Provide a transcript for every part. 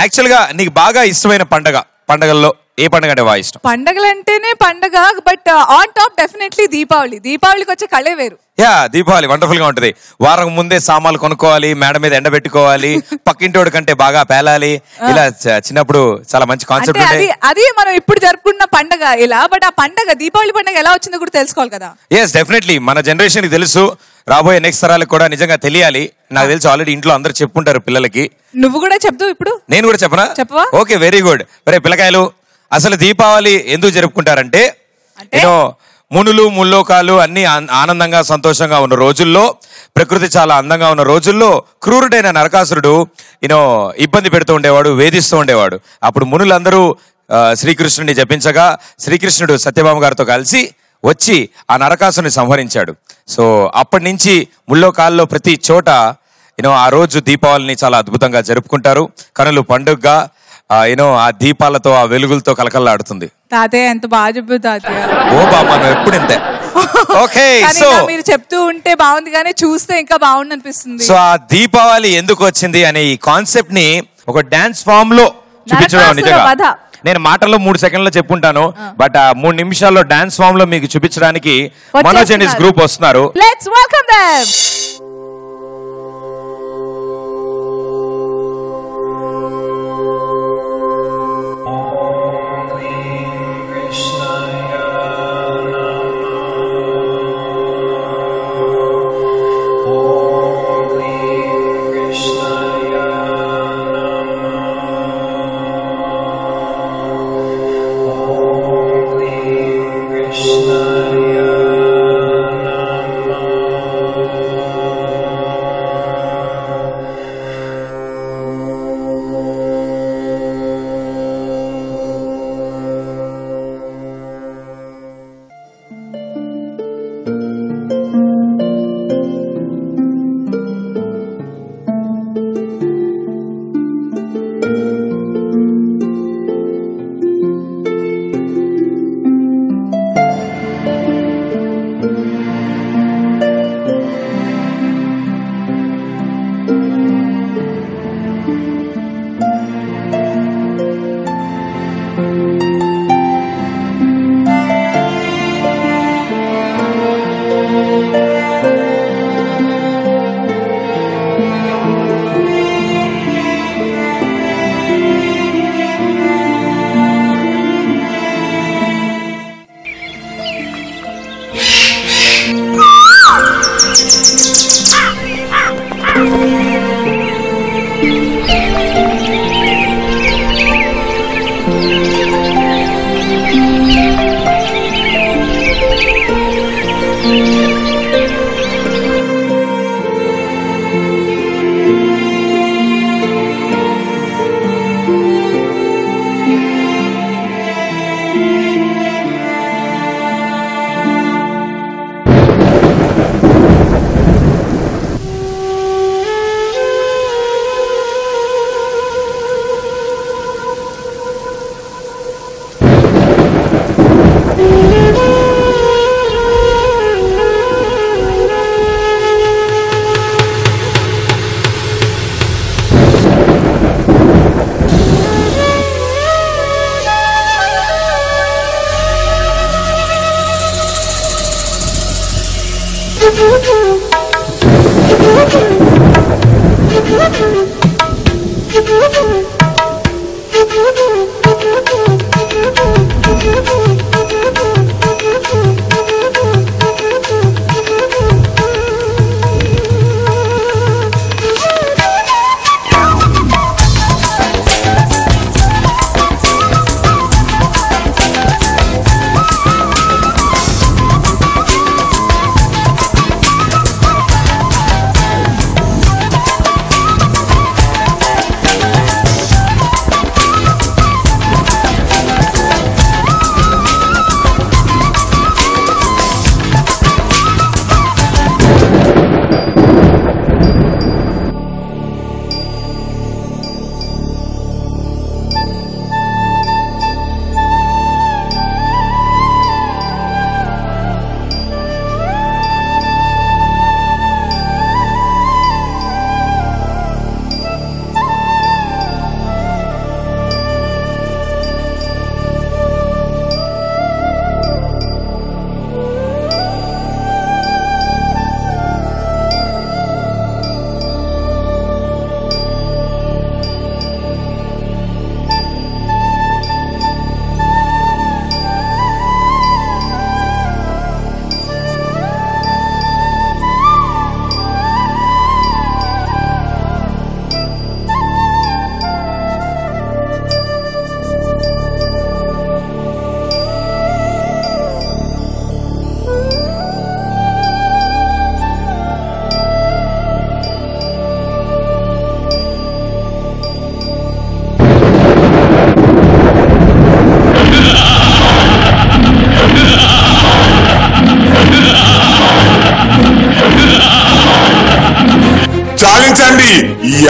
యాక్చువల్గా నీకు బాగా ఇష్టమైన పండగల్లో ఏ పండుగ అంటే బాగా ఇష్టం? పండగలంటేనే పండగ, బట్ ఆన్ టాప్ డెఫినెట్లీ దీపావళికి వచ్చే కళే వేరు. దీపావళి వండర్ఫుల్ గా ఉంటది. వారం ముందే సామాన్లు కొనుక్కోవాలి, మేడ మీద ఎండబెట్టుకోవాలి, పక్కింటోడి కంటే బాగా పేలాలి. ఇలా చిన్నప్పుడు చాలా మంచి కాన్సెప్ట్. అది మనం ఇప్పుడు జరుపుకున్న పండగ ఇలా, బట్ ఆ పండగ దీపావళి పండగ ఎలా వచ్చిందో కూడా తెలుసుకోవాలి కదా. ఎస్ డెఫినెట్లీ మన జనరేషన్ కి తెలుసు, రాబోయే నెక్స్ట్ తరాలకు కూడా నిజంగా తెలియాలి. నాకు తెలుసు ఆల్రెడీ ఇంట్లో అందరు చెప్పుకుంటారు పిల్లలకి. నువ్వు కూడా చెప్తూ ఇప్పుడు నేను కూడా చెప్పనా? చెప్పవా? Okay, very good. మరి పిల్లకాయలు అసలు దీపావళి ఎందుకు జరుపుకుంటారంటే మునులు ముల్లోకాలు అన్ని ఆనందంగా సంతోషంగా ఉన్న రోజుల్లో, ప్రకృతి చాలా అందంగా ఉన్న రోజుల్లో క్రూరుడైన నరకాసురుడు ఇబ్బంది పెడుతూ ఉండేవాడు, వేధిస్తూ ఉండేవాడు. అప్పుడు మునులందరూ శ్రీకృష్ణుడిని జపించగా శ్రీకృష్ణుడు సత్యభామ గారితో కలిసి వచ్చి ఆ నరకాసురుని సంహరించాడు. సో అప్పటి నుంచి ముల్లోకాల్లో ప్రతి చోట ఆ రోజు దీపావళిని చాలా అద్భుతంగా జరుపుకుంటారు. కనులు పండుగగా ఆ దీపాలతో ఆ వెలుగులతో కలకల్లాడుతుంది. తాతయ్య ఎంత బాగా చెప్పు తాతయ్య. ఓ బామ్మ నువ్వు ఎప్పుడు ఇంతే. ఓకే, సో మీరు చెప్తూ ఉంటే బాగుంది కానీ చూస్తే ఇంకా బాగుంది అనిపిస్తుంది. సో ఆ దీపావళి ఎందుకు వచ్చింది అనే ఈ కాన్సెప్ట్ ని ఒక డాన్స్ ఫామ్ లో చూపించడం నిజంగా నేను మాటల్లో 3 సెకండ్లో చెప్పుంటాను, బట్ ఆ 3 నిమిషాల్లో డాన్స్ ఫామ్ లో మీకు చూపించడానికి మనోజ్ అండ్ హిస్ గ్రూప్ వస్తున్నారు. Let's welcome them.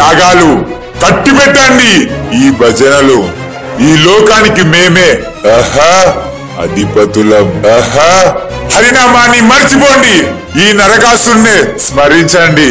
యాగాలు కట్టిపెట్టండి. ఈ భజనలు ఈ లోకానికి మేమే అధిపతులం. హరినామాన్ని మర్చిపోండి. ఈ నరకాసురుణ్ణి స్మరించండి.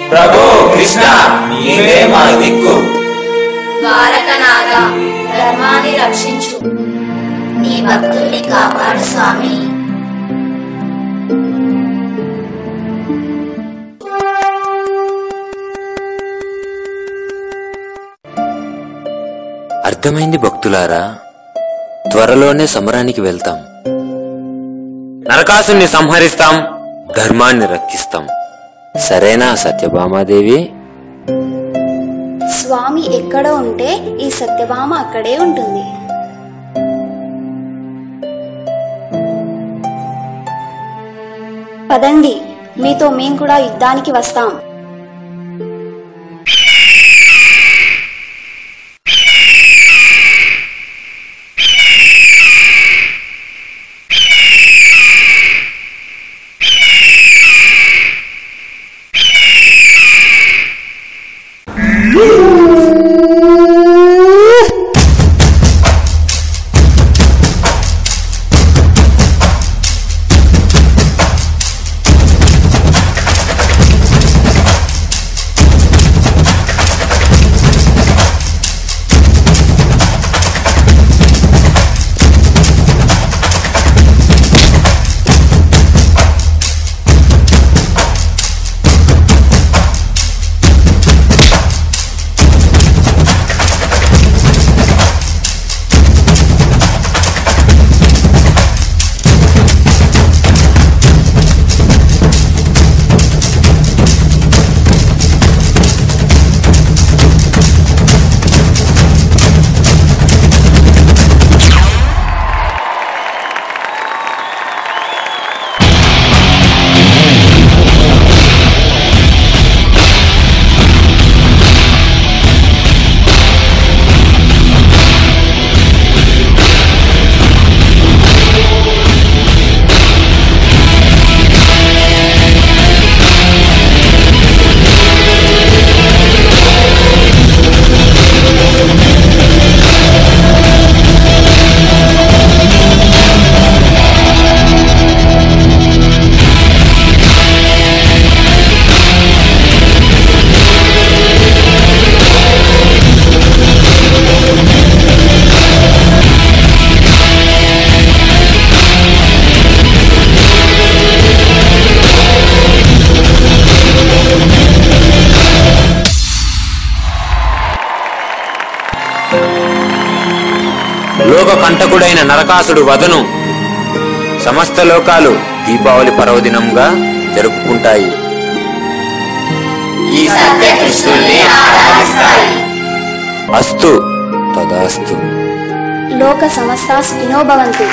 ప్రభు కృష్ణ, నీవే మా దిక్కు. ద్వారకనాథ, ధర్మాన్ని రక్షించు, నీ భక్తుల్ని కాపాడు స్వామి. అర్థమైంది భక్తులారా, త్వరలోనే సమరానికి వెళ్తాం. నరకాసుని సంహరిస్తాం, ధర్మాన్ని రక్షిస్తాం. సరేనా సత్యభామాదేవి? స్వామి ఎక్కడ ఉంటే ఈ సత్యభామ అక్కడే ఉంటుంది. పదండి, మీతో మేం కూడా యుద్ధానికి వస్తాం. లోక కంటకుడైన నరకాసుడు వధను సమస్త లోకాలు దీపావళి పర్వదినంగా జరుపుకుంటాయి. ఈ సత్యకృష్ణుల్ని ఆరాధిస్తాయి. అస్తు తదాస్తు. లోక సమస్తా సుఖినో భవంతు.